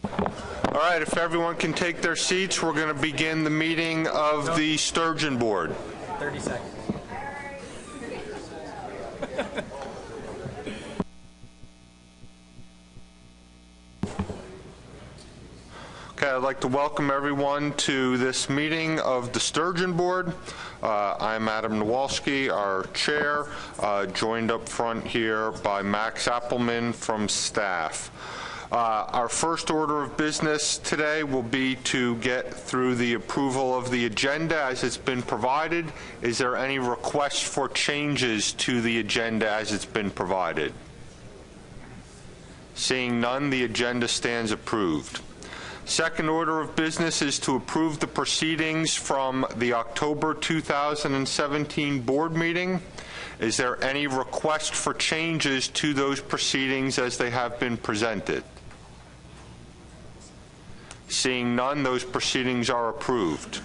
All right, if everyone can take their seats, we're going to begin the meeting of the Sturgeon Board. 30 seconds. Okay, I'd like to welcome everyone to this meeting of the Sturgeon Board. I'm Adam Nowalski, our chair, joined up front here by Max Appelman from staff. Our first order of business today will be to get through the approval of the agenda as it's been provided. Is there any request for changes to the agenda as it's been provided? Seeing none, the agenda stands approved. Second order of business is to approve the proceedings from the October 2017 board meeting. Is there any request for changes to those proceedings as they have been presented? Seeing none, those proceedings are approved.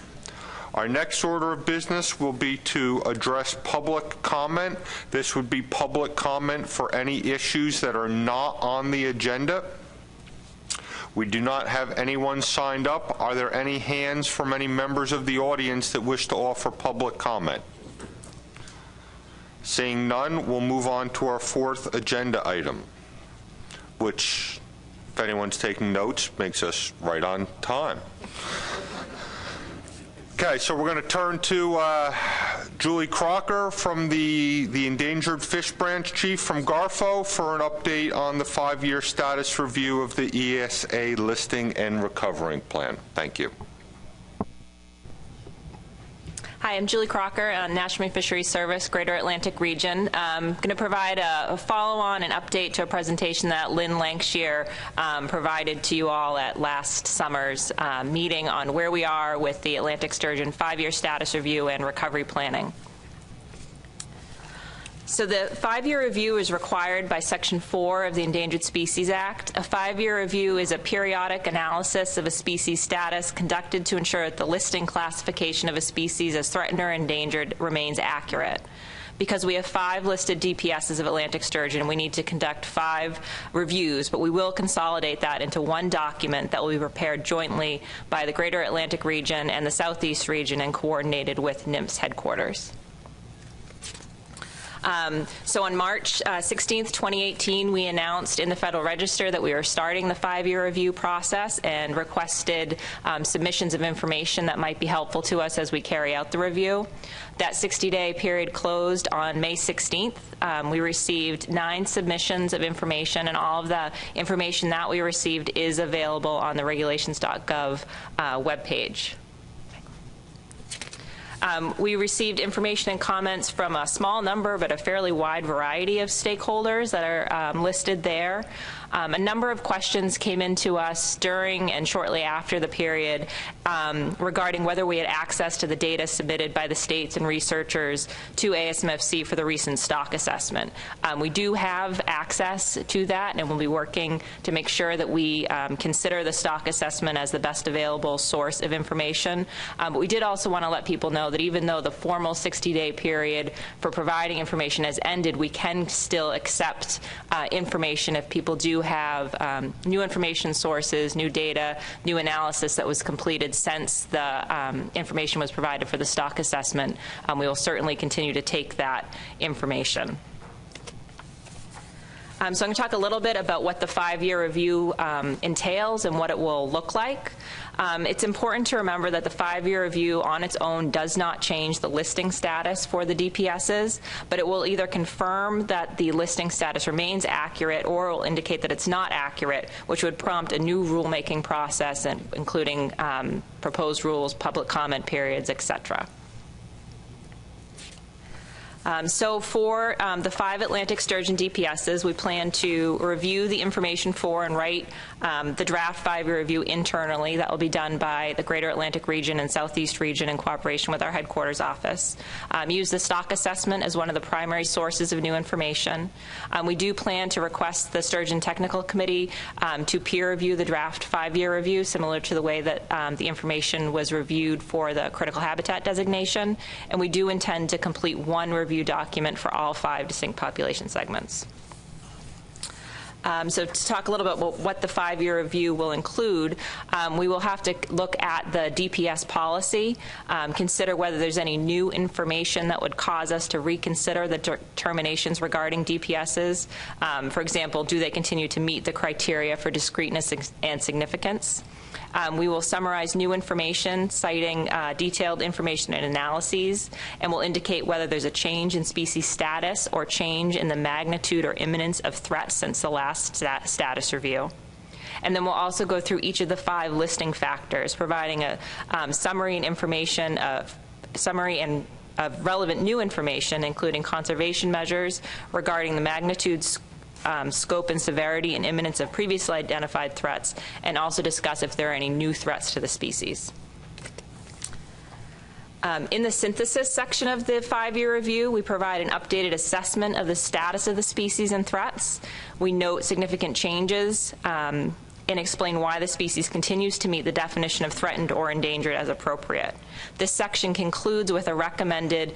Our next order of business will be to address public comment. This would be public comment for any issues that are not on the agenda. We do not have anyone signed up. Are there any hands from any members of the audience that wish to offer public comment? Seeing none, we'll move on to our fourth agenda item, which, if anyone's taking notes, makes us right on time. Okay, so we're going to turn to Julie Crocker from the Endangered Fish Branch Chief from Garfo for an update on the 5-year status review of the ESA listing and recovering plan. Thank you. Hi, I'm Julie Crocker, National Marine Fisheries Service, Greater Atlantic Region. I'm going to provide a follow-on and update to a presentation that Lynn Lankshear provided to you all at last summer's meeting on where we are with the Atlantic Sturgeon 5-year status review and recovery planning. So the 5-year review is required by Section 4 of the Endangered Species Act. A 5-year review is a periodic analysis of a species status conducted to ensure that the listing classification of a species as threatened or endangered remains accurate. Because we have 5 listed DPSs of Atlantic sturgeon, we need to conduct 5 reviews, but we will consolidate that into one document that will be prepared jointly by the Greater Atlantic Region and the Southeast Region and coordinated with NMFS headquarters. So on March 16th, 2018, we announced in the Federal Register that we were starting the 5-year review process and requested submissions of information that might be helpful to us as we carry out the review. That 60-day period closed on May 16th. We received 9 submissions of information, and all of the information that we received is available on the regulations.gov webpage. We received information and comments from a small number, but a fairly wide variety of stakeholders that are listed there. A number of questions came into us during and shortly after the period regarding whether we had access to the data submitted by the states and researchers to ASMFC for the recent stock assessment. We do have access to that, and we'll be working to make sure that we consider the stock assessment as the best available source of information. But we did also want to let people know that even though the formal 60-day period for providing information has ended, we can still accept information if people do have new information sources, new data, new analysis that was completed since the information was provided for the stock assessment. We will certainly continue to take that information. So I'm going to talk a little bit about what the 5-year review entails and what it will look like. It's important to remember that the 5-year review on its own does not change the listing status for the DPSs, but it will either confirm that the listing status remains accurate or will indicate that it's not accurate, which would prompt a new rulemaking process, including proposed rules, public comment periods, etc. So for the 5 Atlantic sturgeon DPSs, we plan to review the information for and write the draft 5-year review internally. That will be done by the Greater Atlantic Region and Southeast Region in cooperation with our headquarters office. Use the stock assessment as one of the primary sources of new information. We do plan to request the Sturgeon Technical Committee to peer review the draft 5-year review, similar to the way that the information was reviewed for the critical habitat designation. And we do intend to complete one review document for all 5 distinct population segments. So to talk a little bit about what the 5-year review will include, we will have to look at the DPS policy, consider whether there's any new information that would cause us to reconsider the determinations regarding DPSs. For example, do they continue to meet the criteria for discreteness and significance? We will summarize new information, citing detailed information and analyses, and will indicate whether there's a change in species status or change in the magnitude or imminence of threats since the last status review. And then we'll also go through each of the 5 listing factors, providing a summary and of relevant new information, including conservation measures regarding the magnitudes, scope and severity and imminence of previously identified threats, and also discuss if there are any new threats to the species. In the synthesis section of the 5-year review, we provide an updated assessment of the status of the species and threats. We note significant changes and explain why the species continues to meet the definition of threatened or endangered as appropriate. This section concludes with a recommended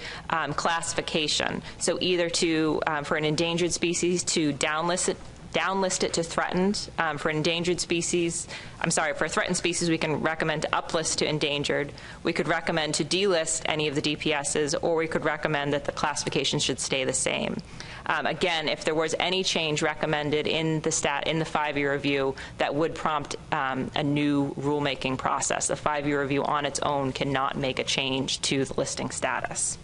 classification. So either to, for an endangered species, to downlist it to threatened. For endangered species, for a threatened species, we can recommend to uplist to endangered. We could recommend to delist any of the DPSs, or we could recommend that the classification should stay the same. Again, if there was any change recommended in the 5-year review, that would prompt a new rulemaking process. The 5-year review on its own cannot make a change to the listing status.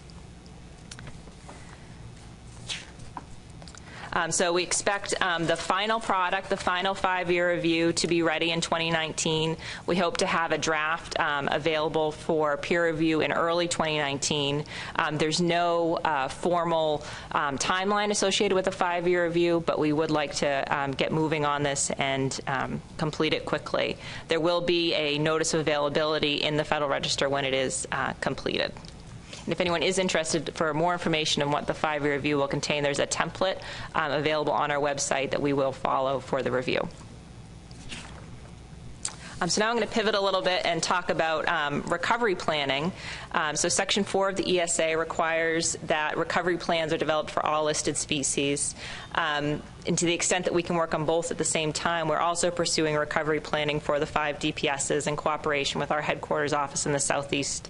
So we expect the final product, the final 5-year review, to be ready in 2019. We hope to have a draft available for peer review in early 2019. There's no formal timeline associated with a 5-year review, but we would like to get moving on this and complete it quickly. There will be a notice of availability in the Federal Register when it is completed. And if anyone is interested for more information on what the 5-year review will contain, there's a template available on our website that we will follow for the review. So now I'm going to pivot a little bit and talk about recovery planning. So Section 4 of the ESA requires that recovery plans are developed for all listed species. And to the extent that we can work on both at the same time, we're also pursuing recovery planning for the 5 DPSs in cooperation with our headquarters office in the Southeast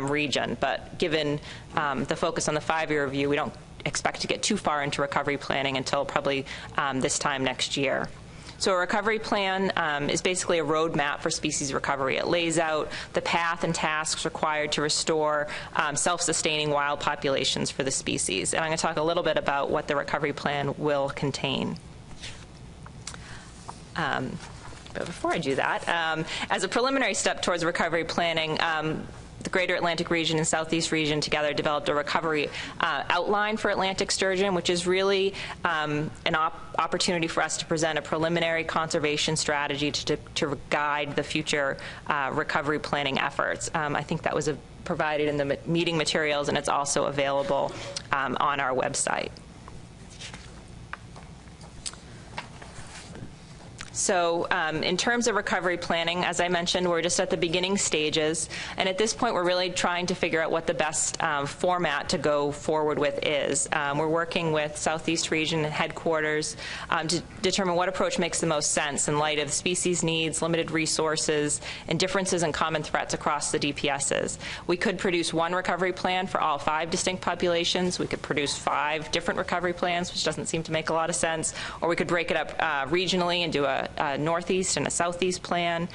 region. But given the focus on the 5-year review, we don't expect to get too far into recovery planning until probably this time next year. So a recovery plan is basically a roadmap for species recovery. It lays out the path and tasks required to restore self-sustaining wild populations for the species. And I'm going to talk a little bit about what the recovery plan will contain. But before I do that, as a preliminary step towards recovery planning, the Greater Atlantic region and Southeast region together developed a recovery outline for Atlantic sturgeon, which is really an opportunity for us to present a preliminary conservation strategy to guide the future recovery planning efforts. I think that was provided in the meeting materials, and it's also available on our website. So in terms of recovery planning, as I mentioned, we're just at the beginning stages. And at this point, we're really trying to figure out what the best format to go forward with is. We're working with Southeast Region and headquarters to determine what approach makes the most sense in light of species needs, limited resources, and differences in common threats across the DPSs. We could produce one recovery plan for all 5 distinct populations. We could produce 5 different recovery plans, which doesn't seem to make a lot of sense. Or we could break it up regionally and do a northeast and a southeast plan.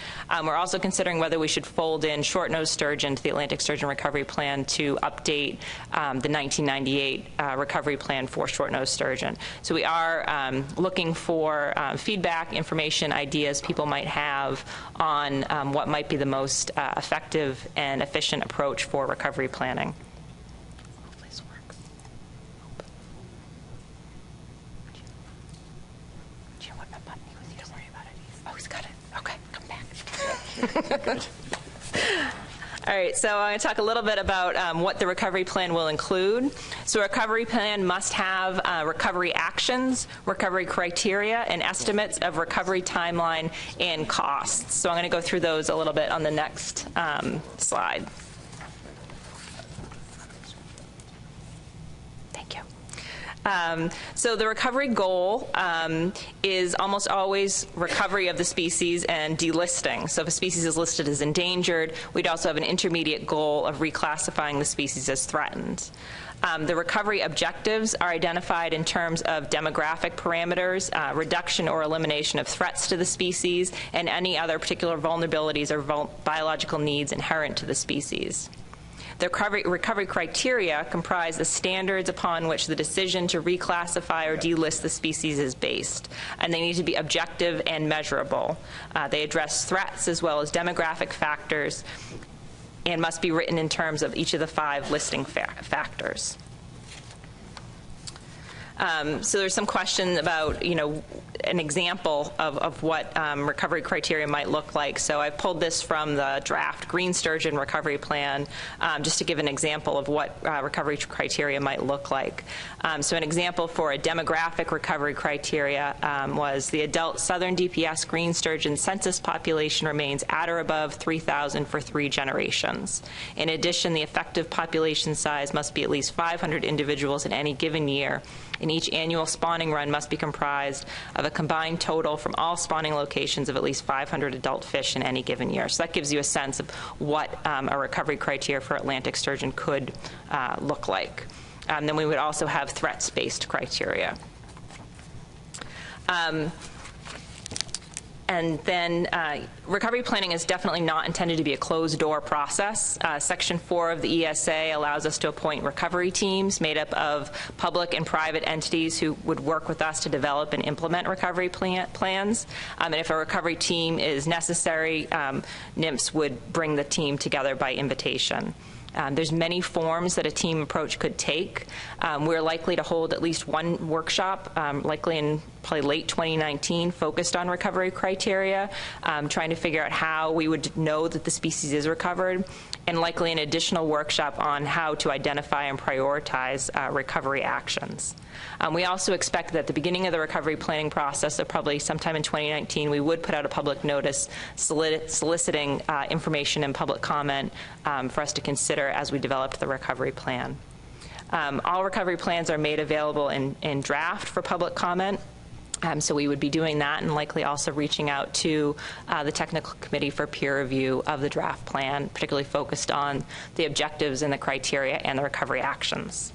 We're also considering whether we should fold in short-nosed sturgeon to the Atlantic sturgeon recovery plan to update the 1998 recovery plan for short-nosed sturgeon. So we are looking for feedback, information, ideas people might have on what might be the most effective and efficient approach for recovery planning. All right, so I'm going to talk a little bit about what the recovery plan will include. So a recovery plan must have recovery actions, recovery criteria, and estimates of recovery timeline and costs. So I'm going to go through those a little bit on the next slide. So the recovery goal is almost always recovery of the species and delisting. So if a species is listed as endangered, we'd also have an intermediate goal of reclassifying the species as threatened. The recovery objectives are identified in terms of demographic parameters, reduction or elimination of threats to the species, and any other particular vulnerabilities or biological needs inherent to the species. The recovery criteria comprise the standards upon which the decision to reclassify or delist the species is based, and they need to be objective and measurable. They address threats as well as demographic factors and must be written in terms of each of the 5 listing factors. So there's some question about, an example of what recovery criteria might look like. So I pulled this from the draft Green Sturgeon Recovery Plan just to give an example of what recovery criteria might look like. So an example for a demographic recovery criteria was the adult southern DPS green sturgeon census population remains at or above 3,000 for 3 generations. In addition, the effective population size must be at least 500 individuals in any given year, and each annual spawning run must be comprised of a combined total from all spawning locations of at least 500 adult fish in any given year. So that gives you a sense of what a recovery criteria for Atlantic sturgeon could look like. Then we would also have threats-based criteria. And then recovery planning is definitely not intended to be a closed-door process. Section 4 of the ESA allows us to appoint recovery teams made up of public and private entities who would work with us to develop and implement recovery plans. And if a recovery team is necessary, NIMS would bring the team together by invitation. There's many forms that a team approach could take. We're likely to hold at least one workshop, likely in probably late 2019, focused on recovery criteria, trying to figure out how we would know that the species is recovered, and likely an additional workshop on how to identify and prioritize recovery actions. We also expect that at the beginning of the recovery planning process, so probably sometime in 2019, we would put out a public notice soliciting information and public comment for us to consider as we developed the recovery plan. All recovery plans are made available in draft for public comment. So we would be doing that and likely also reaching out to the technical committee for peer review of the draft plan, particularly focused on the objectives and the criteria and the recovery actions.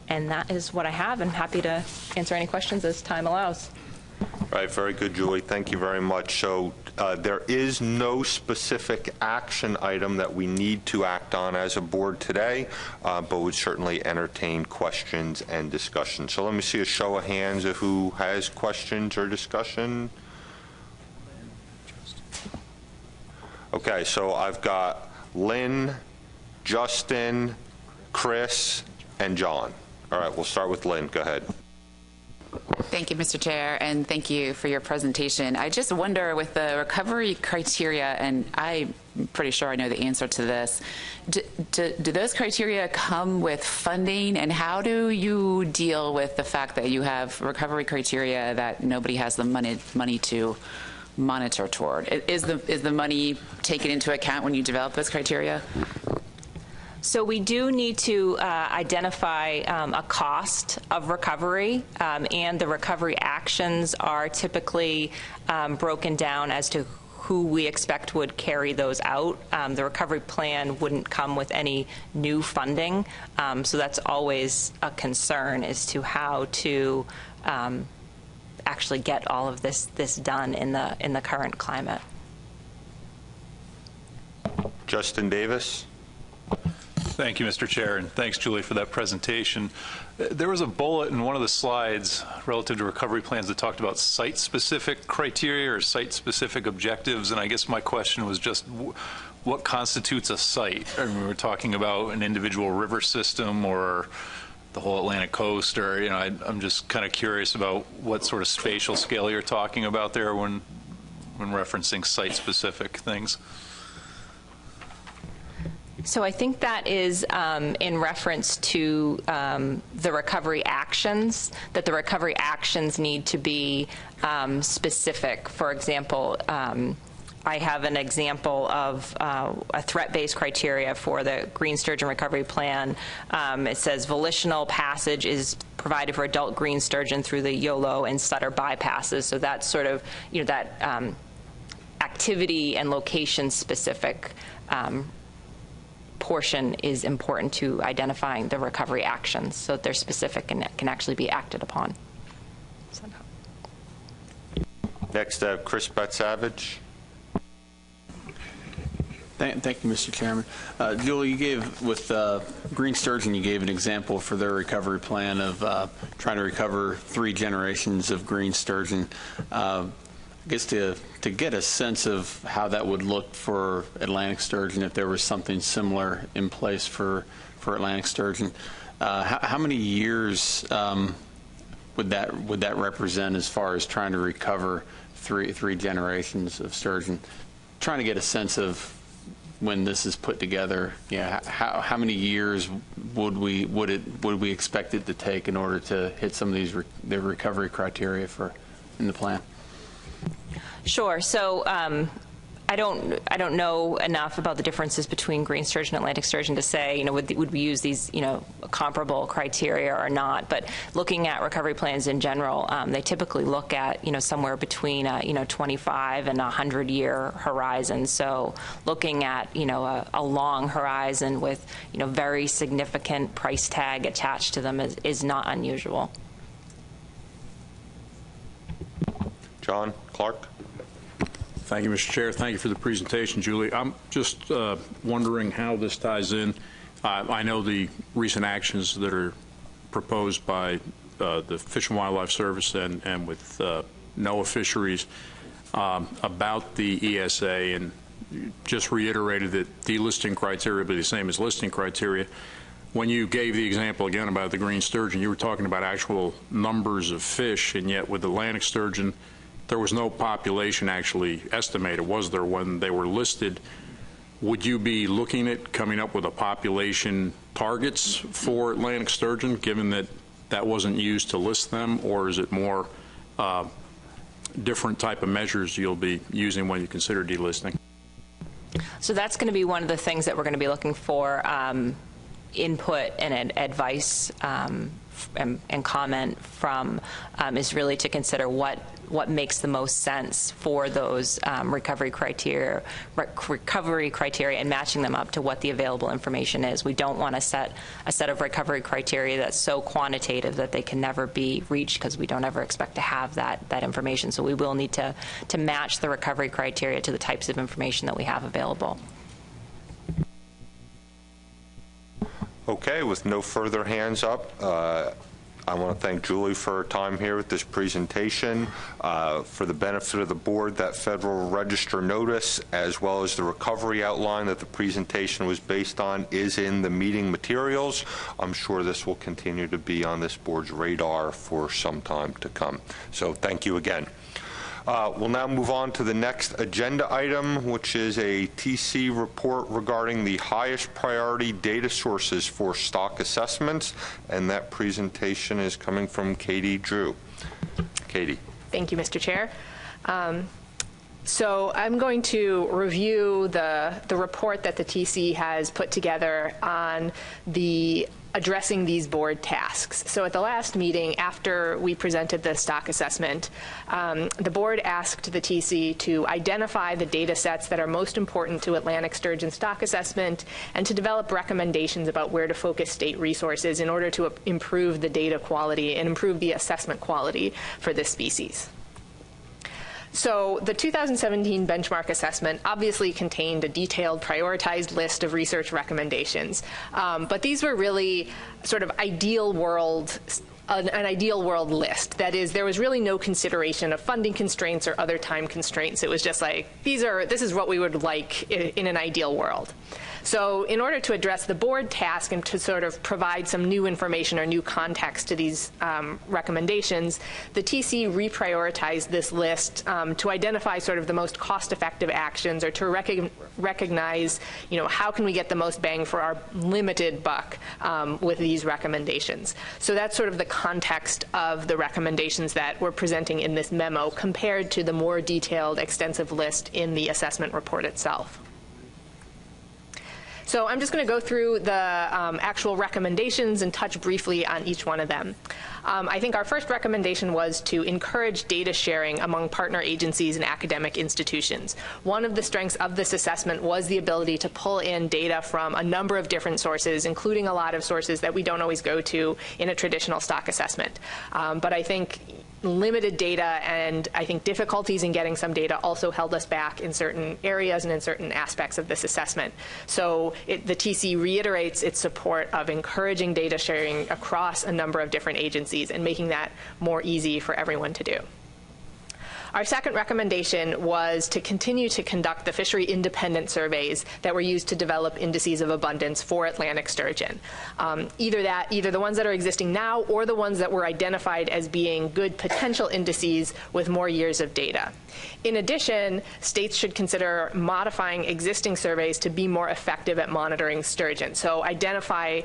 And that is what I have. I'm happy to answer any questions as time allows. All right, very good, Julie. Thank you very much. So there is no specific action item that we need to act on as a board today, but would certainly entertain questions and discussion. So let me see a show of hands of who has questions or discussion. Okay, so I've got Lynn, Justin, Chris, and John. All right, we'll start with Lynn. Go ahead. Thank you, Mr. Chair, and thank you for your presentation. I just wonder, with the recovery criteria, and I'm pretty sure I know the answer to this, do those criteria come with funding, and how do you deal with the fact that you have recovery criteria that nobody has the money to monitor toward? Is the money taken into account when you develop those criteria? So we do need to identify a cost of recovery, and the recovery actions are typically broken down as to who we expect would carry those out. The recovery plan wouldn't come with any new funding, so that's always a concern as to how to actually get all of this done in the current climate. Justin Davis. Thank you, Mr. Chair, and thanks, Julie, for that presentation. There was a bullet in one of the slides relative to recovery plans that talked about site-specific criteria or site-specific objectives, and I guess my question was just what constitutes a site? I mean, we're talking about an individual river system or the whole Atlantic coast, or, I'm just kind of curious about what sort of spatial scale you're talking about there when referencing site-specific things. So I think that is in reference to the recovery actions, that the recovery actions need to be specific. For example, I have an example of a threat-based criteria for the green sturgeon recovery plan. It says volitional passage is provided for adult green sturgeon through the YOLO and Sutter bypasses. So that's sort of, that activity and location-specific portion is important to identifying the recovery actions, so that they're specific and can actually be acted upon. Next, Chris Betsavage. Thank you, Mr. Chairman. Julie, you gave, with green sturgeon, you gave an example for their recovery plan of trying to recover 3 generations of green sturgeon. I guess to get a sense of how that would look for Atlantic sturgeon, if there was something similar in place for Atlantic sturgeon, how many years would that represent as far as trying to recover three generations of sturgeon? Trying to get a sense of when this is put together, how many years would we expect it to take in order to hit some of these the recovery criteria in the plan? Sure. So I don't know enough about the differences between green sturgeon and Atlantic sturgeon to say, would we use these, comparable criteria or not. But looking at recovery plans in general, they typically look at, somewhere between, 25 and 100-year horizon. So looking at, a long horizon with, very significant price tag attached to them is not unusual. John Clark. Thank you, Mr. Chair. Thank you for the presentation, Julie. I'm just wondering how this ties in. I know the recent actions that are proposed by the Fish and Wildlife Service and with NOAA Fisheries about the ESA, and just reiterated that delisting criteria will be the same as listing criteria. When you gave the example again about the green sturgeon, you were talking about actual numbers of fish, and yet with Atlantic sturgeon, there was no population actually estimated, was there, when they were listed? Would you be looking at coming up with a population targets for Atlantic sturgeon, given that that wasn't used to list them, or is it more different type of measures you'll be using when you consider delisting? So that's going to be one of the things that we're going to be looking for input and advice and comment from, is really to consider what makes the most sense for those recovery criteria and matching them up to what the available information is. We don't want to set a set of recovery criteria that's so quantitative that they can never be reached, because we don't ever expect to have that information. So we will need to match the recovery criteria to the types of information that we have available. Okay, with no further hands up, I want to thank Julie for her time here with this presentation. For the benefit of the board, that Federal Register notice, as well as the recovery outline that the presentation was based on, is in the meeting materials. I'm sure this will continue to be on this board's radar for some time to come. So thank you again. We'll now move on to the next agenda item, which is a TC report regarding the highest priority data sources for stock assessments, and that presentation is coming from Katie Drew. Katie. Thank you, Mr. Chair. So I'm going to review the report that the TC has put together on addressing these board tasks. So at the last meeting, after we presented the stock assessment, the board asked the TC to identify the data sets that are most important to Atlantic sturgeon stock assessment and to develop recommendations about where to focus state resources in order to improve the data quality and improve the assessment quality for this species. So the 2017 benchmark assessment obviously contained a detailed, prioritized list of research recommendations, but these were really sort of ideal world, an ideal world list. That is, there was really no consideration of funding constraints or other time constraints. It was just like, this is what we would like in an ideal world. So in order to address the board task and to sort of provide some new information or new context to these recommendations, the TC reprioritized this list to identify sort of the most cost-effective actions, or to recognize, how can we get the most bang for our limited buck with these recommendations. So that's sort of the context of the recommendations that we're presenting in this memo compared to the more detailed, extensive list in the assessment report itself. So I'm just going to go through the actual recommendations and touch briefly on each one of them. I think our first recommendation was to encourage data sharing among partner agencies and academic institutions. One of the strengths of this assessment was the ability to pull in data from a number of different sources, including a lot of sources that we don't always go to in a traditional stock assessment. But I think limited data and I think difficulties in getting some data also held us back in certain areas and in certain aspects of this assessment. So the TC reiterates its support of encouraging data sharing across a number of different agencies and making that more easy for everyone to do. Our second recommendation was to continue to conduct the fishery independent surveys that were used to develop indices of abundance for Atlantic sturgeon. Either the ones that are existing now or the ones that were identified as being good potential indices with more years of data. In addition, states should consider modifying existing surveys to be more effective at monitoring sturgeon. So identify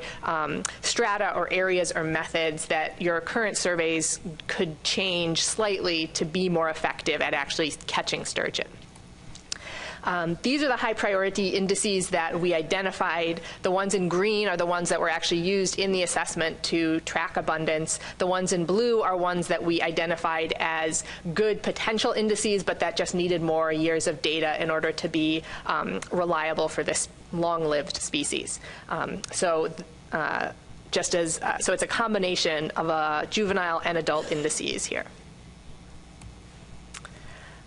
strata or areas or methods that your current surveys could change slightly to be more effective at actually catching sturgeon. These are the high priority indices that we identified. The ones in green are the ones that were actually used in the assessment to track abundance. The ones in blue are ones that we identified as good potential indices, but that just needed more years of data in order to be reliable for this long-lived species. So it's a combination of a juvenile and adult indices here.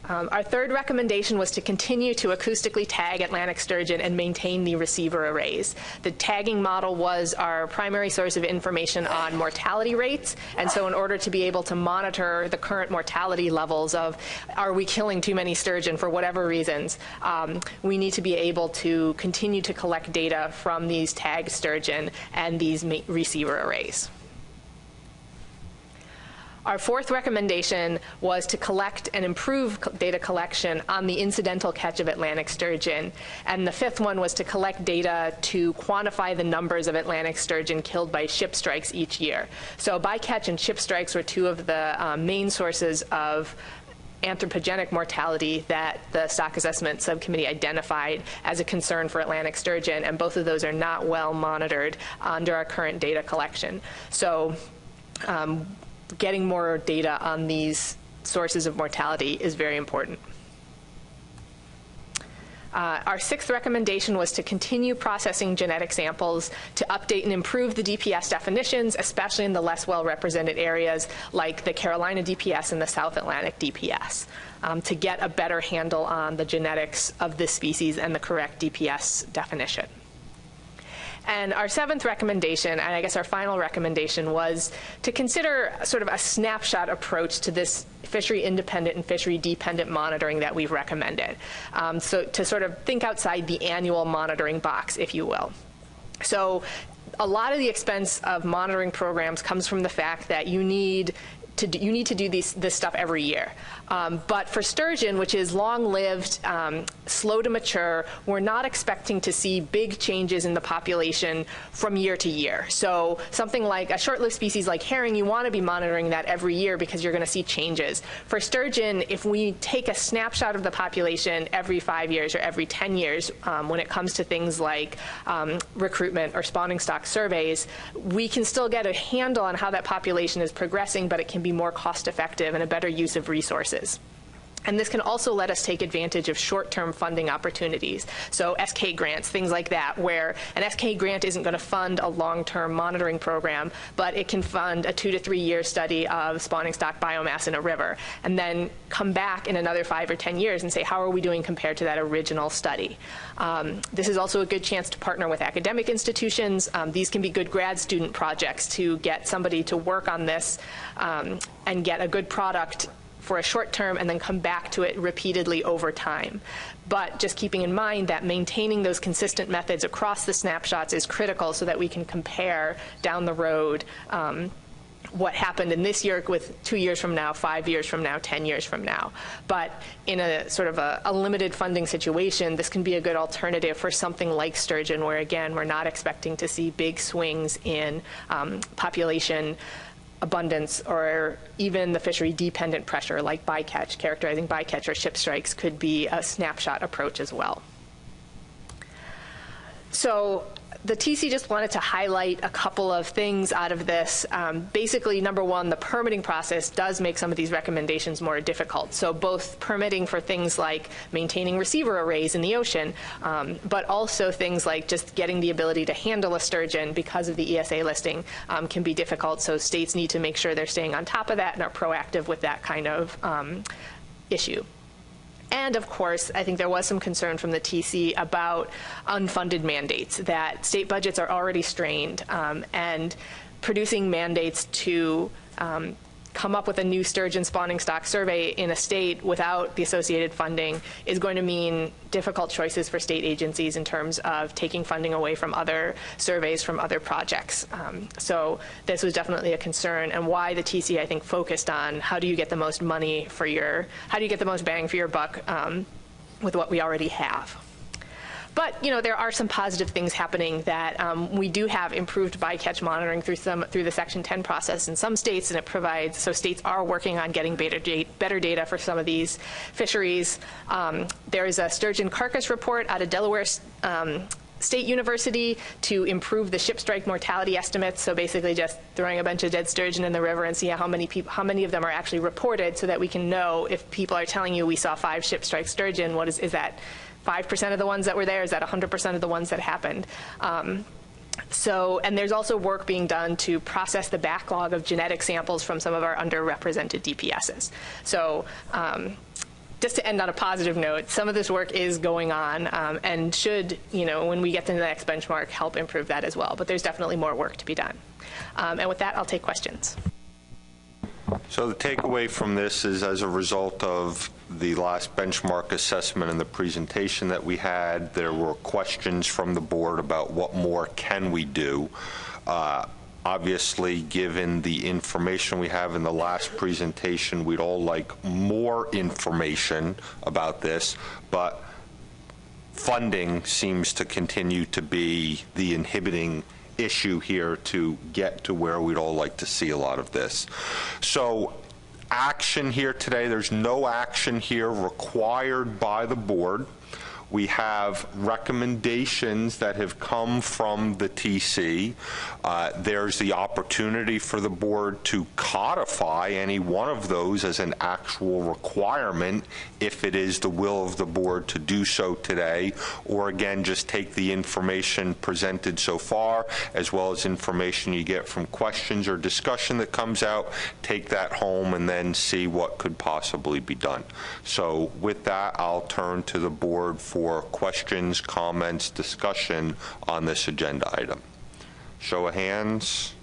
Our third recommendation was to continue to acoustically tag Atlantic sturgeon and maintain the receiver arrays. The tagging model was our primary source of information on mortality rates, and so in order to be able to monitor the current mortality levels of are we killing too many sturgeon for whatever reasons, we need to be able to continue to collect data from these tagged sturgeon and these receiver arrays. Our fourth recommendation was to collect and improve data collection on the incidental catch of Atlantic sturgeon. And the fifth one was to collect data to quantify the numbers of Atlantic sturgeon killed by ship strikes each year. So bycatch and ship strikes were two of the main sources of anthropogenic mortality that the stock assessment subcommittee identified as a concern for Atlantic sturgeon, and both of those are not well monitored under our current data collection. So getting more data on these sources of mortality is very important. Our sixth recommendation was to continue processing genetic samples to update and improve the DPS definitions, especially in the less well-represented areas like the Carolina DPS and the South Atlantic DPS, to get a better handle on the genetics of this species and the correct DPS definition. And our seventh recommendation, and I guess our final recommendation, was to consider sort of a snapshot approach to this fishery independent and fishery dependent monitoring that we've recommended. So to sort of think outside the annual monitoring box, if you will. So a lot of the expense of monitoring programs comes from the fact that you need to do this stuff every year. But for sturgeon, which is long-lived, slow to mature, we're not expecting to see big changes in the population from year to year. So something like a short-lived species like herring, you want to be monitoring that every year because you're going to see changes. For sturgeon, if we take a snapshot of the population every 5 years or every 10 years, when it comes to things like recruitment or spawning stock surveys, we can still get a handle on how that population is progressing, but it can be more cost-effective and a better use of resources. And this can also let us take advantage of short-term funding opportunities. So SK grants, things like that, where an SK grant isn't going to fund a long-term monitoring program, but it can fund a 2 to 3 year study of spawning stock biomass in a river, and then come back in another 5 or 10 years and say, how are we doing compared to that original study? This is also a good chance to partner with academic institutions. These can be good grad student projects to get somebody to work on this and get a good product for a short term and then come back to it repeatedly over time. But just keeping in mind that maintaining those consistent methods across the snapshots is critical so that we can compare down the road what happened in this year with 2 years from now, 5 years from now, 10 years from now. But in a sort of a limited funding situation, this can be a good alternative for something like sturgeon, where again, we're not expecting to see big swings in population abundance or even the fishery-dependent pressure like bycatch, characterizing bycatch or ship strikes could be a snapshot approach as well. So the TC just wanted to highlight a couple of things out of this. Basically, number one, the permitting process does make some of these recommendations more difficult. So both permitting for things like maintaining receiver arrays in the ocean, but also things like just getting the ability to handle a sturgeon because of the ESA listing can be difficult. So states need to make sure they're staying on top of that and are proactive with that kind of issue. And of course, I think there was some concern from the TC about unfunded mandates, that state budgets are already strained, and producing mandates to come up with a new sturgeon spawning stock survey in a state without the associated funding is going to mean difficult choices for state agencies in terms of taking funding away from other surveys from other projects. So this was definitely a concern, and why the TC, I think, focused on how do you get the most money for how do you get the most bang for your buck with what we already have. But there are some positive things happening, that we do have improved bycatch monitoring through the Section 10 process in some states, and it provides, so states are working on getting better data for some of these fisheries. There is a sturgeon carcass report out of Delaware State University to improve the ship strike mortality estimates. So basically just throwing a bunch of dead sturgeon in the river and see how many of them are actually reported, so that we can know if people are telling you we saw 5 ship strike sturgeon, is that 5% of the ones that were there? Is that 100% of the ones that happened? And there's also work being done to process the backlog of genetic samples from some of our underrepresented DPSs. So just to end on a positive note, some of this work is going on and should, when we get to the next benchmark, help improve that as well. But there's definitely more work to be done. And with that, I'll take questions. So the takeaway from this is, as a result of the last benchmark assessment and the presentation that we had, there were questions from the board about what more can we do. Obviously, given the information we have in the last presentation, we'd all like more information about this, but funding seems to continue to be the inhibiting issue here to get to where we'd all like to see a lot of this. So action here today, there's no action here required by the board. We have recommendations that have come from the TC. There's the opportunity for the board to codify any one of those as an actual requirement if it is the will of the board to do so today, or again, just take the information presented so far, as well as information you get from questions or discussion that comes out, take that home and then see what could possibly be done. So with that, I'll turn to the board for questions, comments, discussion on this agenda item. Show of hands.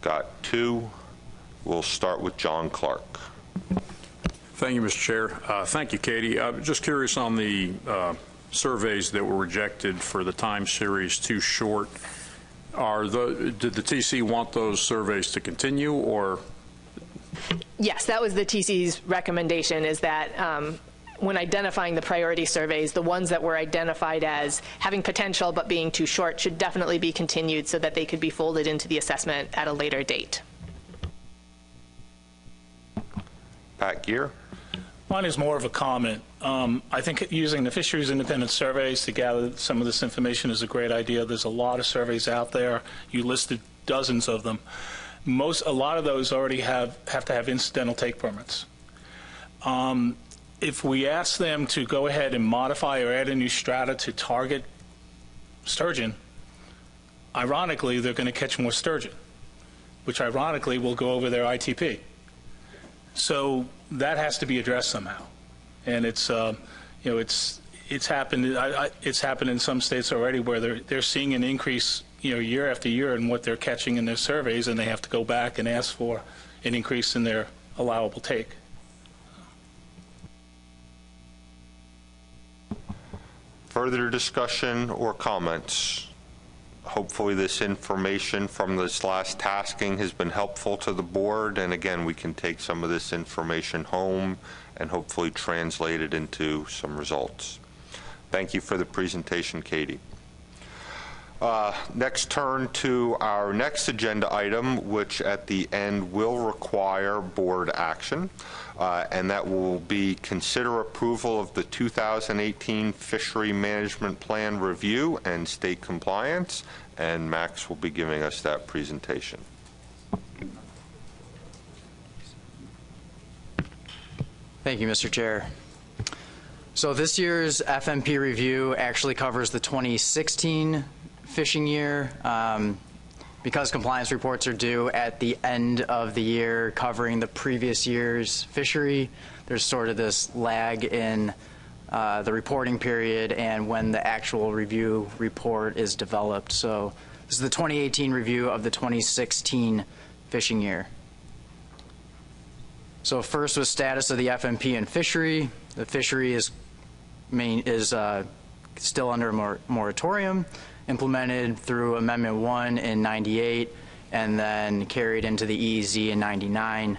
Got 2. We'll start with John Clark. Thank you, Mr. Chair. Thank you, Katie. I'm just curious on the surveys that were rejected for the time series too short. Did the TC want those surveys to continue, or? Yes, that was the TC's recommendation, is that when identifying the priority surveys, the ones that were identified as having potential but being too short should definitely be continued so that they could be folded into the assessment at a later date. Pat Gear. Mine is more of a comment. I think using the fisheries independent surveys to gather some of this information is a great idea. There's a lot of surveys out there. You listed dozens of them. A lot of those already have to have incidental take permits. If we ask them to go ahead and modify or add a new strata to target sturgeon, ironically, they're going to catch more sturgeon, which ironically will go over their ITP. So that has to be addressed somehow, and it's happened. It's happened in some states already where they're seeing an increase, year after year in what they're catching in their surveys, and they have to go back and ask for an increase in their allowable take. Further discussion or comments? Hopefully this information from this last tasking has been helpful to the board, and again, we can take some of this information home and hopefully translate it into some results. Thank you for the presentation, Katie. Next, turn to our next agenda item, which at the end will require board action, and that will be consider approval of the 2018 Fishery Management Plan review and state compliance, and Max will be giving us that presentation. Thank you, Mr. Chair. So this year's FMP review actually covers the 2016 fishing year. Because compliance reports are due at the end of the year covering the previous year's fishery, there's sort of this lag in the reporting period and when the actual review report is developed. So this is the 2018 review of the 2016 fishing year. So first was status of the FMP and fishery. The fishery is still under a moratorium, implemented through Amendment 1 in '98, and then carried into the EEZ in '99.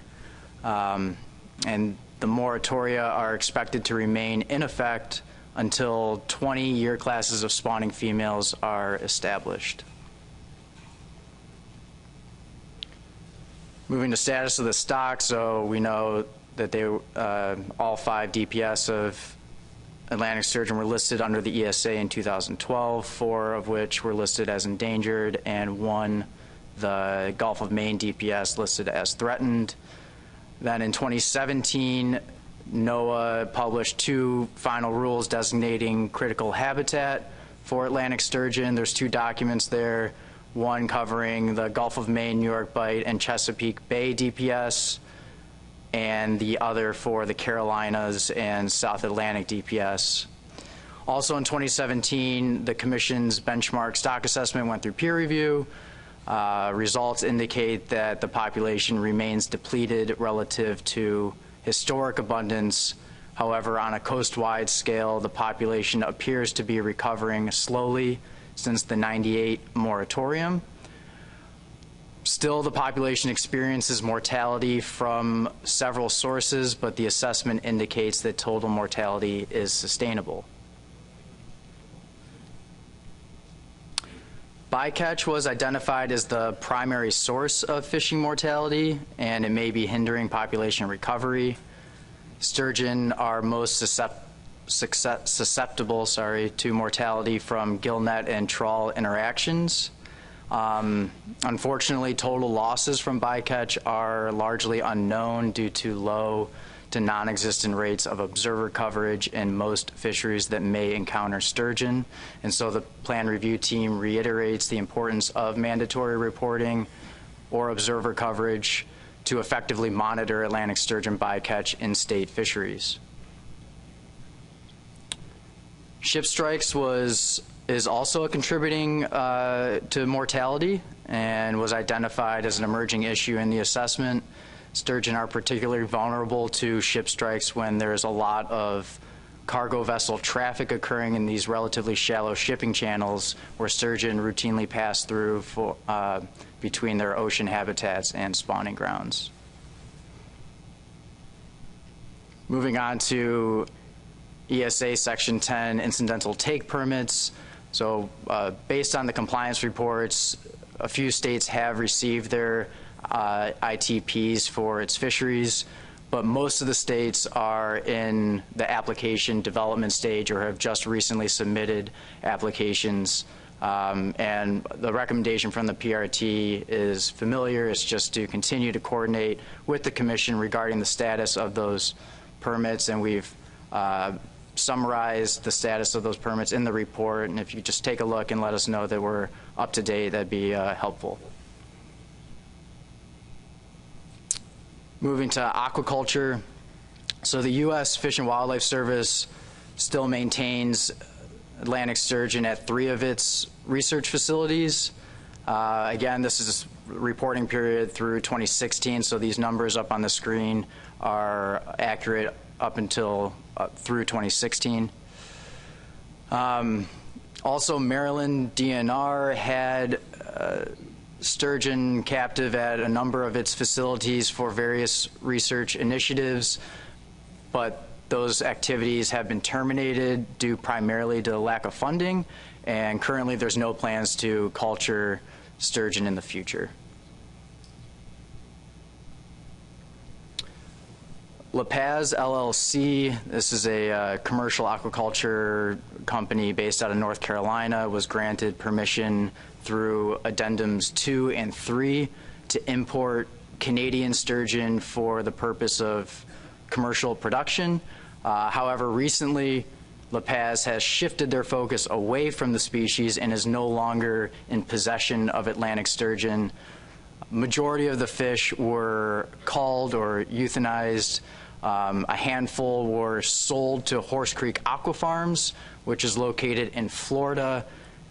And the moratoria are expected to remain in effect until 20 year classes of spawning females are established. Moving to status of the stock, so we know that all 5 DPS of Atlantic sturgeon were listed under the ESA in 2012, 4 of which were listed as endangered, and 1, the Gulf of Maine DPS, listed as threatened. Then in 2017, NOAA published 2 final rules designating critical habitat for Atlantic sturgeon. There's 2 documents there, one covering the Gulf of Maine, New York Bight, and Chesapeake Bay DPS, and the other for the Carolinas and South Atlantic DPS. Also in 2017, the Commission's benchmark stock assessment went through peer review. Results indicate that the population remains depleted relative to historic abundance. However, on a coast-wide scale, the population appears to be recovering slowly since the '98 moratorium. Still, the population experiences mortality from several sources, but the assessment indicates that total mortality is sustainable. Bycatch was identified as the primary source of fishing mortality, and it may be hindering population recovery. Sturgeon are most susceptible to mortality from gillnet and trawl interactions. Unfortunately, total losses from bycatch are largely unknown due to low to non-existent rates of observer coverage in most fisheries that may encounter sturgeon. And so the plan review team reiterates the importance of mandatory reporting or observer coverage to effectively monitor Atlantic sturgeon bycatch in state fisheries. Ship strikes is also a contributing to mortality and was identified as an emerging issue in the assessment. Sturgeon are particularly vulnerable to ship strikes when there's a lot of cargo vessel traffic occurring in these relatively shallow shipping channels where sturgeon routinely pass through between their ocean habitats and spawning grounds. Moving on to ESA Section 10 incidental take permits. So based on the compliance reports, a few states have received their ITPs for its fisheries, but most of the states are in the application development stage or have just recently submitted applications. And the recommendation from the PRT is familiar. It's just to continue to coordinate with the Commission regarding the status of those permits, and we've summarized the status of those permits in the report, and if you just take a look and let us know that we're up to date, that'd be helpful. Moving to aquaculture. So the U.S. Fish and Wildlife Service still maintains Atlantic sturgeon at 3 of its research facilities. Again, this is a reporting period through 2016, so these numbers up on the screen are accurate up until through 2016. Also, Maryland DNR had sturgeon captive at a number of its facilities for various research initiatives, but Those activities have been terminated due primarily to the lack of funding, and currently there's no plans to culture sturgeon in the future. Lapaz LLC, this is a commercial aquaculture company based out of North Carolina, was granted permission through addendums 2 and 3 to import Canadian sturgeon for the purpose of commercial production. However, recently, Lapaz has shifted their focus away from the species and is no longer in possession of Atlantic sturgeon. Majority of the fish were culled or euthanized. A handful were sold to Horse Creek Aqua Farms, which is located in Florida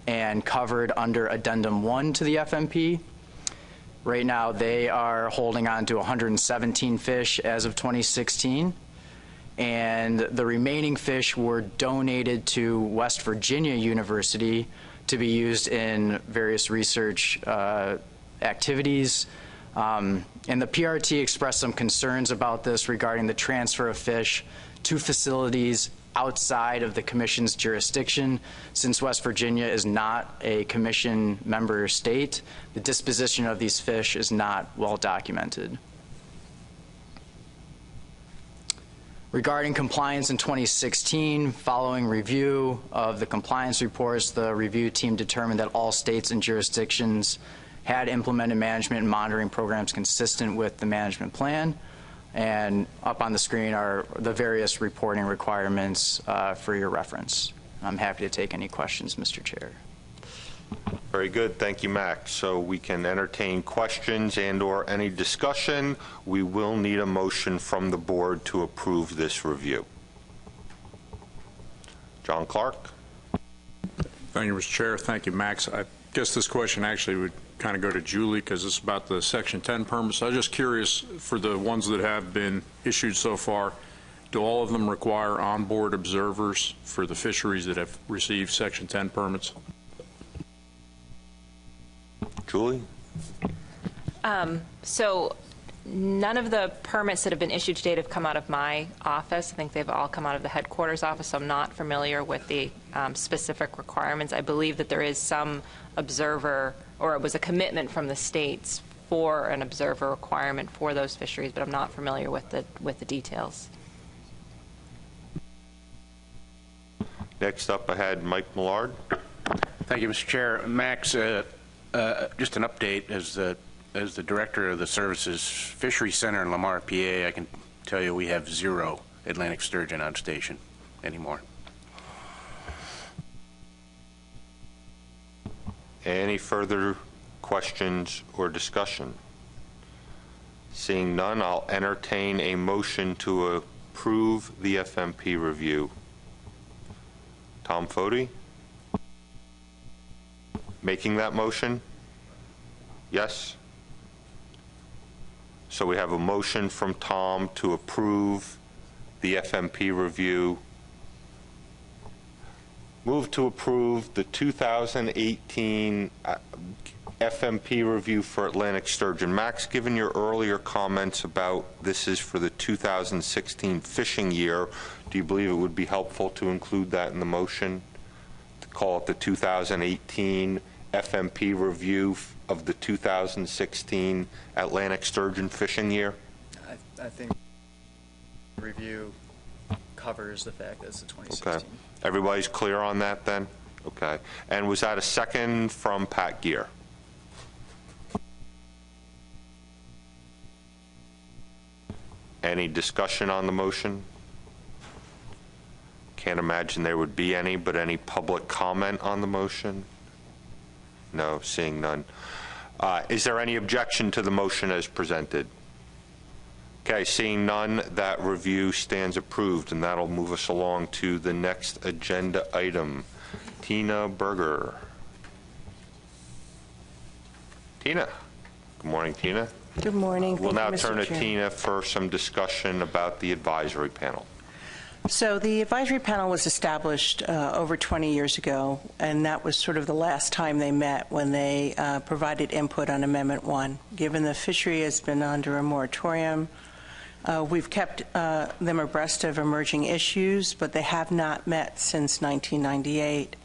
and covered under Addendum 1 to the FMP. Right now, they are holding on to 117 fish as of 2016. And the remaining fish were donated to West Virginia University to be used in various research activities. And the PRT expressed some concerns about this regarding the transfer of fish to facilities outside of the Commission's jurisdiction. Since West Virginia is not a Commission member state, the disposition of these fish is not well documented. Regarding compliance in 2016, following review of the compliance reports, the review team determined that all states and jurisdictions had implemented management and monitoring programs consistent with the management plan. And up on the screen are the various reporting requirements for your reference. I'm happy to take any questions, Mr. Chair. Very good. Thank you, Max. So we can entertain questions and/or any discussion. We will need a motion from the board to approve this review. John Clark. Thank you, Mr. Chair. Thank you, Max. I guess this question actually would kind of go to Julie because it's about the Section 10 permits. I was just curious, for the ones that have been issued so far, do all of them require onboard observers for the fisheries that have received Section 10 permits? Julie? So none of the permits that have been issued to date have come out of my office. I think they've all come out of the headquarters office, so I'm not familiar with the specific requirements. I believe that there is some observer, or it was a commitment from the states for an observer requirement for those fisheries, but I'm not familiar with the details. Next up, I had Mike Millard. Thank you, Mr. Chair. Max, just an update as the director of the Services Fishery Center in Lamar, PA. I can tell you we have 0 Atlantic sturgeon on station anymore. Any further questions or discussion? Seeing none, I'll entertain a motion to approve the FMP review. Tom Fodi? Making that motion? Yes? So we have a motion from Tom to approve the FMP review. Move to approve the 2018 FMP review for Atlantic sturgeon. Max, given your earlier comments about this is for the 2016 fishing year, do you believe it would be helpful to include that in the motion? To call it the 2018 FMP review of the 2016 Atlantic sturgeon fishing year? I think the review covers the fact that it's the 2016. Okay. Everybody's clear on that then? Okay. And was that a second from Pat Gear? Any discussion on the motion? Can't imagine there would be any, but any public comment on the motion? No, seeing none. Is there any objection to the motion as presented? Okay, seeing none, that review stands approved, and that'll move us along to the next agenda item. Tina Berger. Tina. Good morning, Tina. Good morning. We'll now Thank you, turn Mr. to Chair. Tina for some discussion about the advisory panel. So the advisory panel was established over 20 years ago, and that was sort of the last time they met when they provided input on Amendment 1. Given the fishery has been under a moratorium, We've kept them abreast of emerging issues, but they have not met since 1998.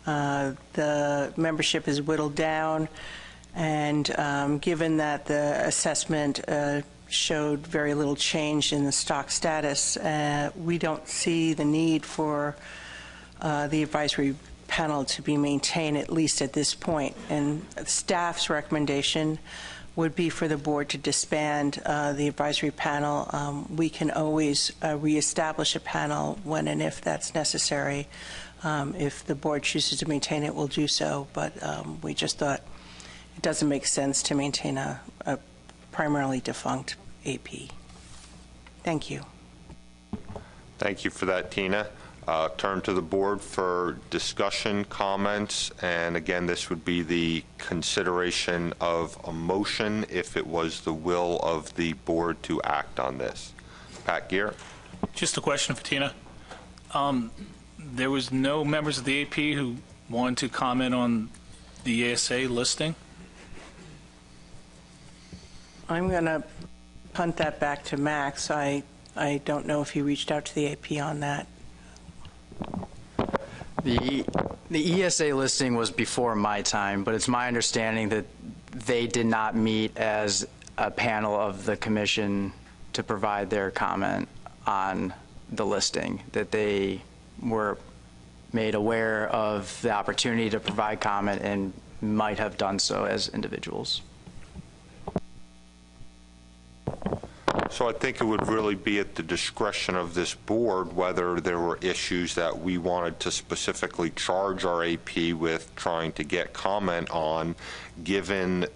The membership is whittled down, and given that the assessment showed very little change in the stock status, we don't see the need for the advisory panel to be maintained, at least at this point. And staff's recommendation would be for the board to disband the advisory panel. We can always reestablish a panel when and if that's necessary. If the board chooses to maintain it, we'll do so, but we just thought it doesn't make sense to maintain a primarily defunct AP. Thank you. Thank you for that, Tina. Turn to the board for discussion, comments, and again, this would be the consideration of a motion if it was the will of the board to act on this. Pat Gear. Just a question for Tina. There was no members of the AP who wanted to comment on the ESA listing? I'm going to punt that back to Max. I don't know if he reached out to the AP on that. The ESA listing was before my time, but it's my understanding that they did not meet as a panel of the commission to provide their comment on the listing, that they were made aware of the opportunity to provide comment and might have done so as individuals. So I think it would really be at the discretion of this board whether there were issues that we wanted to specifically charge our AP with trying to get comment on. Given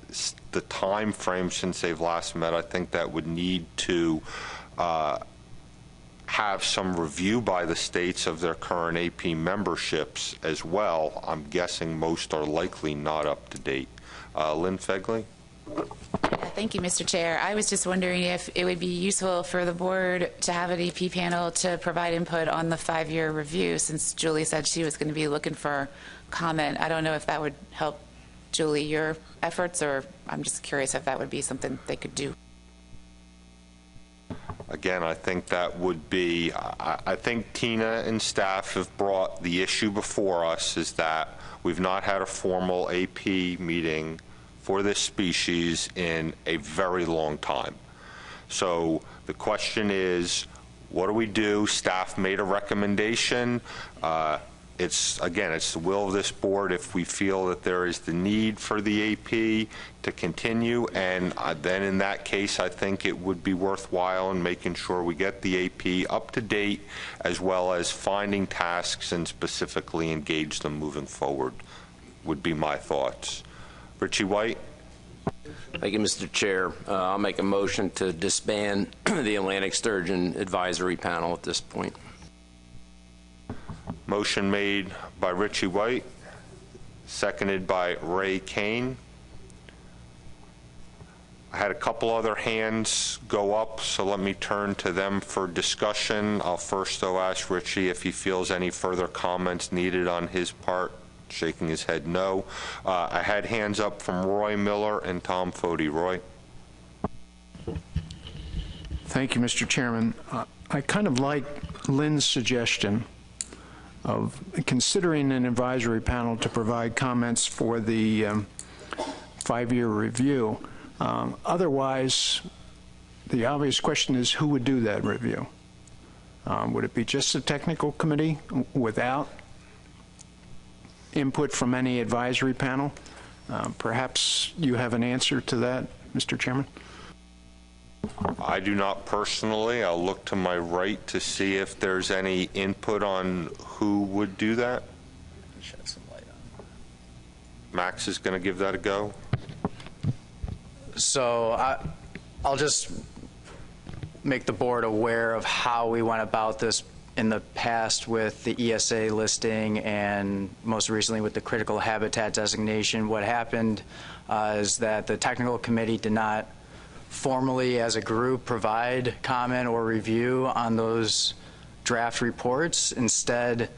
the time frame since they've last met, I think that would need to have some review by the states of their current AP memberships as well. I'm guessing most are likely not up to date. Lynn Fegley? Thank you, Mr. Chair. I was just wondering if it would be useful for the board to have an AP panel to provide input on the 5-year review, since Julie said she was going to be looking for comment. I don't know if that would help, Julie, your efforts, or I'm just curious if that would be something they could do. Again, I think that would be, I think Tina and staff have brought the issue before us, is that we've not had a formal AP meeting for this species in a very long time. So the question is, what do we do? Staff made a recommendation. It's the will of this board if we feel that there is the need for the AP to continue, and then in that case I think it would be worthwhile in making sure we get the AP up to date, as well as finding tasks and specifically engage them moving forward, would be my thoughts. Richie White. Thank you, Mr. Chair. I'll make a motion to disband the Atlantic Sturgeon Advisory Panel at this point. Motion made by Richie White, seconded by Ray Kane. I had a couple other hands go up, so let me turn to them for discussion. I'll first, though, ask Richie if he feels any further comments needed on his part. Shaking his head no. I had hands up from Roy Miller and Tom Fodi. Roy. Thank you, Mr. Chairman. I kind of like Lynn's suggestion of considering an advisory panel to provide comments for the 5-year review. Otherwise, the obvious question is who would do that review? Would it be just a technical committee without input from any advisory panel? Perhaps you have an answer to that, Mr. Chairman? I do not personally. I'll look to my right to see if there's any input on who would do that. Shed some light on. Max is going to give that a go. So I'll just make the board aware of how we went about this in the past with the ESA listing and most recently with the critical habitat designation. What happened is that the technical committee did not formally as a group provide comment or review on those draft reports. Instead,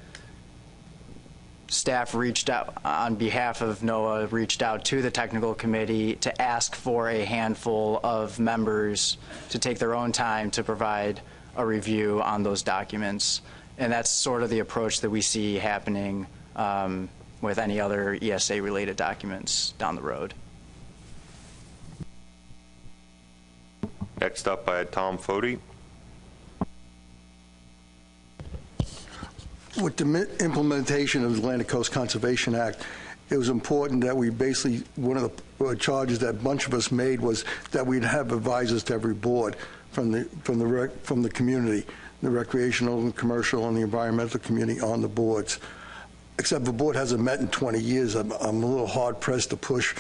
staff reached out, on behalf of NOAA, reached out to the technical committee to ask for a handful of members to take their own time to provide a review on those documents. And that's sort of the approach that we see happening with any other ESA-related documents down the road. Next up, I had Tom Fodi. With the implementation of the Atlantic Coast Conservation Act, it was important that we basically, one of the charges that a bunch of us made was that we'd have advisors to every board from the community, the recreational and commercial and the environmental community on the boards. Except the board hasn't met in 20 years. I'm a little hard pressed to push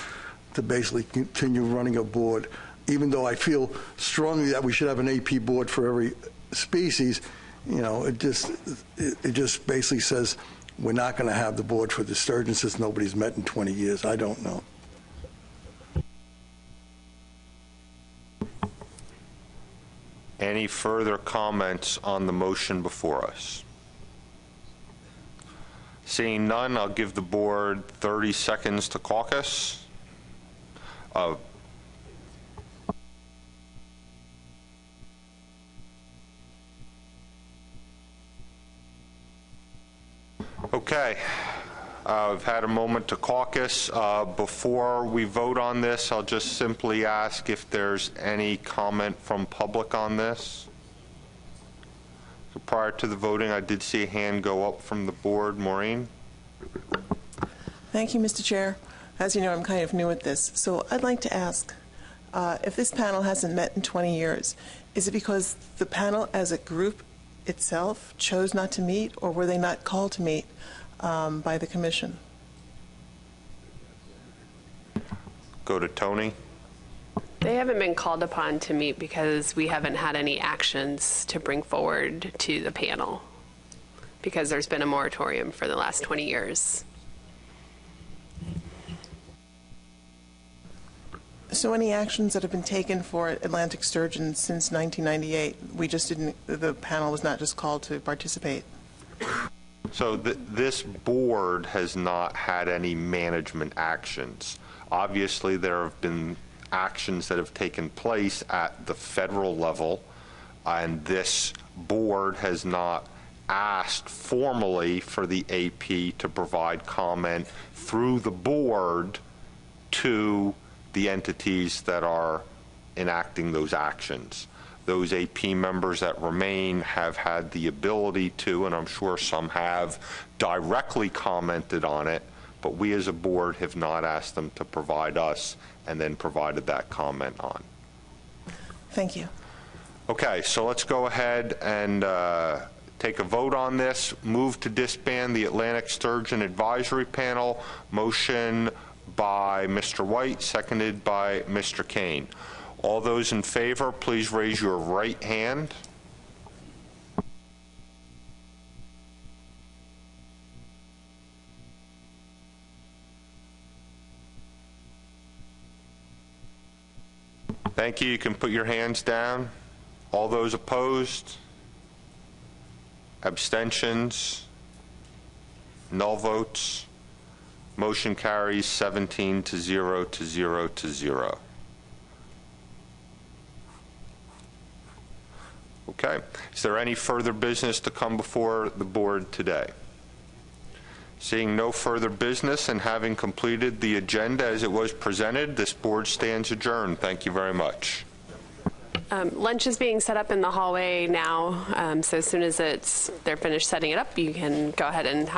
to basically continue running a board, even though I feel strongly that we should have an AP board for every species. You know, it just basically says we're not going to have the board for the sturgeon since nobody's met in 20 years. I don't know. Any further comments on the motion before us? Seeing none, I'll give the board 30 seconds to caucus. Okay, I've had a moment to caucus. Before we vote on this, I'll just simply ask if there's any comment from public on this. So prior to the voting, I did see a hand go up from the board. Maureen? Thank you, Mr. Chair. As you know, I'm kind of new at this, so I'd like to ask, if this panel hasn't met in 20 years, is it because the panel as a group itself chose not to meet, or were they not called to meet by the commission? Go to Tony. They haven't been called upon to meet because we haven't had any actions to bring forward to the panel, because there's been a moratorium for the last 20 years. So any actions that have been taken for Atlantic sturgeon since 1998, we just didn't, the panel was not just called to participate? So this board has not had any management actions. Obviously, there have been actions that have taken place at the federal level, and this board has not asked formally for the AP to provide comment through the board to the entities that are enacting those actions. Those AP members that remain have had the ability to, and I'm sure some have, directly commented on it, but we as a board have not asked them to provide us and then provided that comment on. Thank you. Okay, so let's go ahead and take a vote on this. Move to disband the Atlantic Sturgeon Advisory Panel. Motion by Mr. White, seconded by Mr. Kane. All those in favor, please raise your right hand. Thank you. You can put your hands down. All those opposed? Abstentions? Null votes? Motion carries 17 to 0 to 0 to 0. Okay. Is there any further business to come before the board today? Seeing no further business and having completed the agenda as it was presented, this board stands adjourned. Thank you very much. Lunch is being set up in the hallway now, so as soon as they're finished setting it up, you can go ahead and